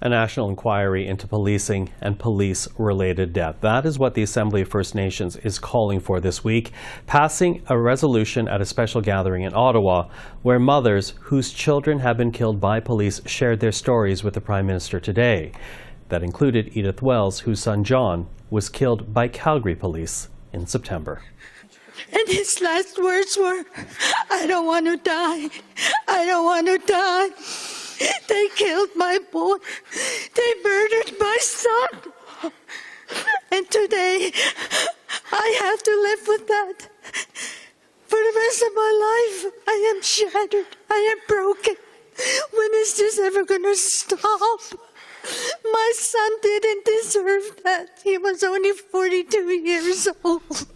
A national inquiry into policing and police-related death. That is what the Assembly of First Nations is calling for this week, passing a resolution at a special gathering in Ottawa, where mothers whose children have been killed by police shared their stories with the Prime Minister today. That included Edith Wells, whose son John was killed by Calgary police in September. And his last words were, "I don't want to die. I don't want to die. They killed my boy. They murdered my son. And today, I have to live with that. For the rest of my life, I am shattered. I am broken. When is this ever going to stop? My son didn't deserve that. He was only 42 years old."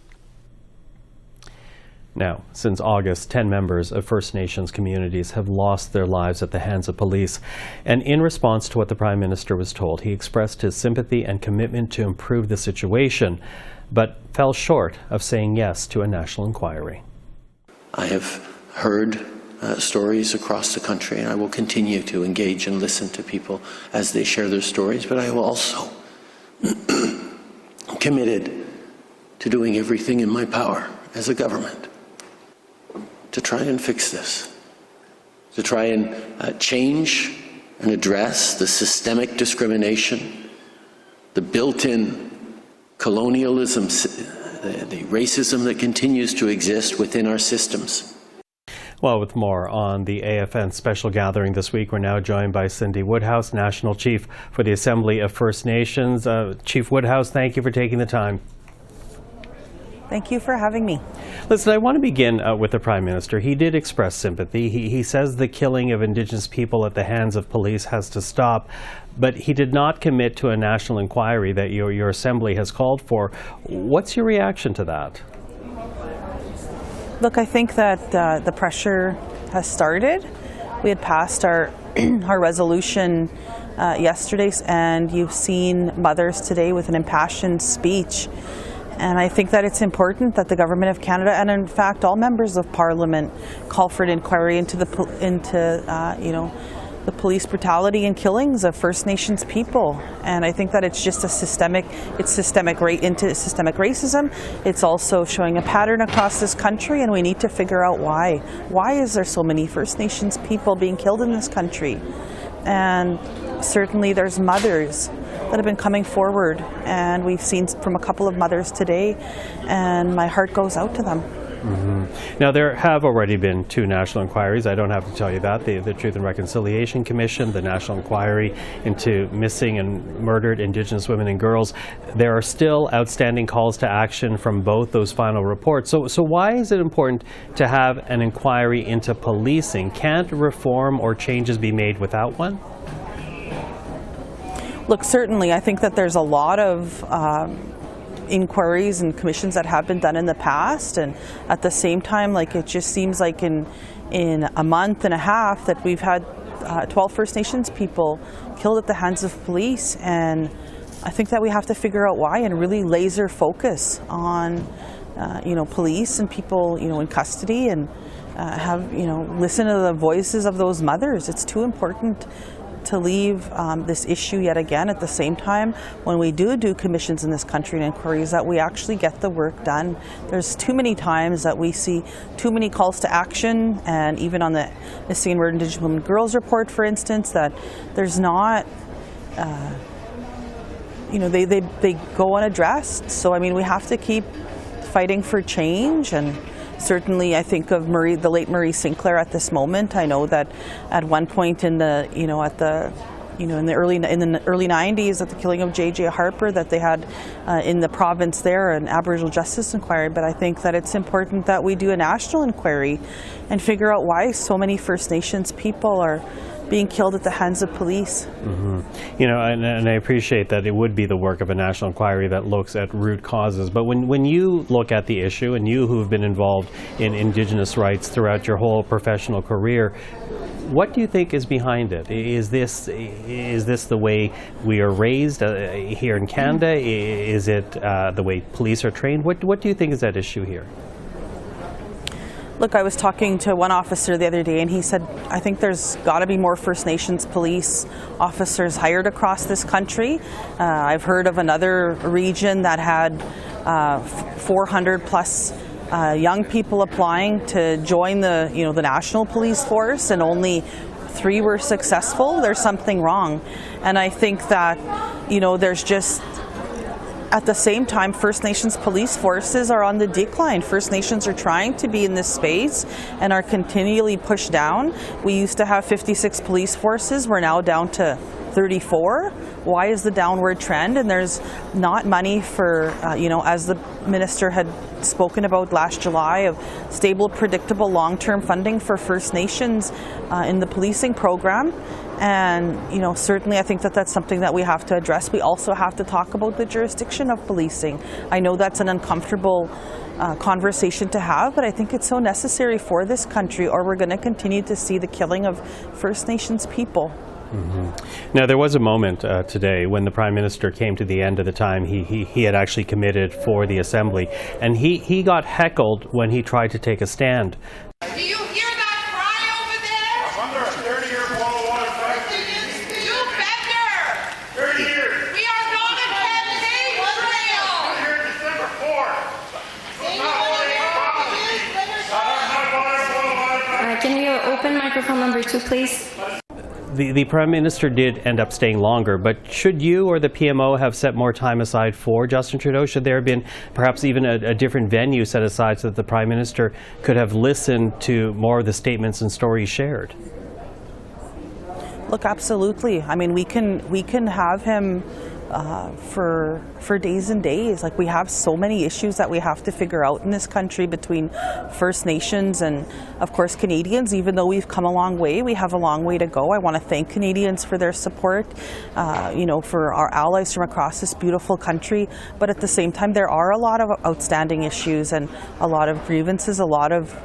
Now, since August, 10 members of First Nations communities have lost their lives at the hands of police. And in response to what the Prime Minister was told, he expressed his sympathy and commitment to improve the situation, but fell short of saying yes to a national inquiry. I have heard stories across the country, and I will continue to engage and listen to people as they share their stories, but I will also committed to doing everything in my power as a government to try and fix this, to try and change and address the systemic discrimination, the built-in colonialism, the racism that continues to exist within our systems. Well, with more on the AFN special gathering this week, we're now joined by Cindy Woodhouse, National Chief for the Assembly of First Nations. Chief Woodhouse, thank you for taking the time. Thank you for having me. Listen, I want to begin with the Prime Minister. He did express sympathy. He says the killing of Indigenous people at the hands of police has to stop, but he did not commit to a national inquiry that your Assembly has called for. What's your reaction to that? Look, I think that the pressure has started. We had passed our resolution yesterday, and you've seen mothers today with an impassioned speech. And I think that it's important that the Government of Canada, and in fact all members of Parliament, call for an inquiry into the police brutality and killings of First Nations people. And I think that it's just systemic racism. It's also showing a pattern across this country, and we need to figure out why. Why is there so many First Nations people being killed in this country? And certainly there's mothers that have been coming forward, and we've seen from a couple of mothers today, and my heart goes out to them. Mm-hmm. Now, there have already been 2 national inquiries. I don't have to tell you that. The Truth and Reconciliation Commission, the National Inquiry into Missing and Murdered Indigenous Women and Girls. There are still outstanding calls to action from both those final reports. So why is it important to have an inquiry into policing? Can't reform or changes be made without one? Look, certainly, I think that there's a lot of inquiries and commissions that have been done in the past, and at the same time, like, it just seems like in a month and a half that we've had 12 First Nations people killed at the hands of police, and I think that we have to figure out why and really laser focus on police and people in custody, and listen to the voices of those mothers. It's too important to leave this issue yet again at the same time when we do commissions in this country and inquiries, that we actually get the work done. There's too many times that we see too many calls to action, and even on the Missing and Murdered Indigenous Women and Girls report, for instance, that there's not they go unaddressed. So I mean, we have to keep fighting for change. And certainly, I think of the late Marie Sinclair at this moment. I know that at one point in the early 90s, at the killing of J.J. Harper, that they had in the province there an Aboriginal Justice Inquiry. But I think that it's important that we do a national inquiry and figure out why so many First Nations people are being killed at the hands of police. Mm-hmm. And I appreciate that it would be the work of a national inquiry that looks at root causes. But when you look at the issue, and you who have been involved in Indigenous rights throughout your whole professional career, what do you think is behind it? Is this the way we are raised here in Canada? Is it the way police are trained? What do you think is at issue here? Look, I was talking to one officer the other day and he said, I think there's got to be more First Nations police officers hired across this country. I've heard of another region that had 400 plus young people applying to join the national police force, and only 3 were successful. There's something wrong. And I think that, there's just, at the same time, First Nations police forces are on the decline. First Nations are trying to be in this space and are continually pushed down. We used to have 56 police forces. We're now down to 34. Why is the downward trend? And there's not money for, as the minister had spoken about last July, of stable, predictable, long-term funding for First Nations in the policing program. And, certainly I think that that's something that we have to address. We also have to talk about the jurisdiction of policing. I know that's an uncomfortable conversation to have, but I think it's so necessary for this country, or we're going to continue to see the killing of First Nations people. Mm-hmm. Now, there was a moment today when the Prime Minister came to the end of the time he had actually committed for the Assembly, and he got heckled when he tried to take a stand. Do you hear that cry over there? I'm under a 30-year boil of water factory. You better! 30 years. We are not a campaign trail! I'm here December 4th. Can we open microphone number 2, please? The Prime Minister did end up staying longer, but should you or the PMO have set more time aside for Justin Trudeau? Should there have been perhaps even a different venue set aside so that the Prime Minister could have listened to more of the statements and stories shared? Look, absolutely. I mean, we can have him for days and days. Like, we have so many issues that we have to figure out in this country between First Nations and, of course, Canadians. Even though we've come a long way, we have a long way to go. I want to thank Canadians for their support, for our allies from across this beautiful country. But at the same time, there are a lot of outstanding issues and a lot of grievances, a lot of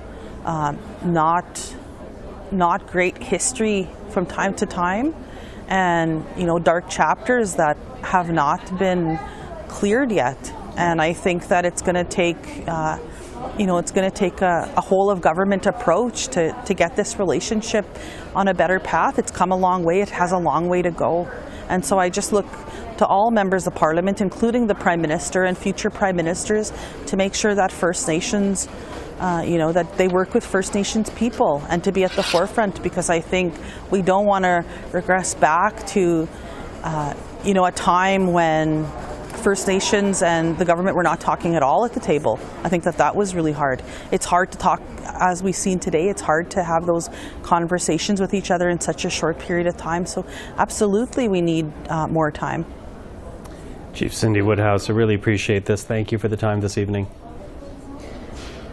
not great history from time to time, and dark chapters that have not been cleared yet. And I think that it's going to take a whole of government approach to get this relationship on a better path. It's come a long way. It has a long way to go. And so I just look to all members of Parliament, including the Prime Minister and future Prime Ministers, to make sure that First Nations that they work with First Nations people and to be at the forefront, because I think we don't want to regress back to, a time when First Nations and the government were not talking at all at the table. I think that was really hard. It's hard to talk, as we've seen today, it's hard to have those conversations with each other in such a short period of time. So absolutely we need more time. Chief Cindy Woodhouse, I really appreciate this. Thank you for the time this evening.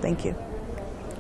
Thank you.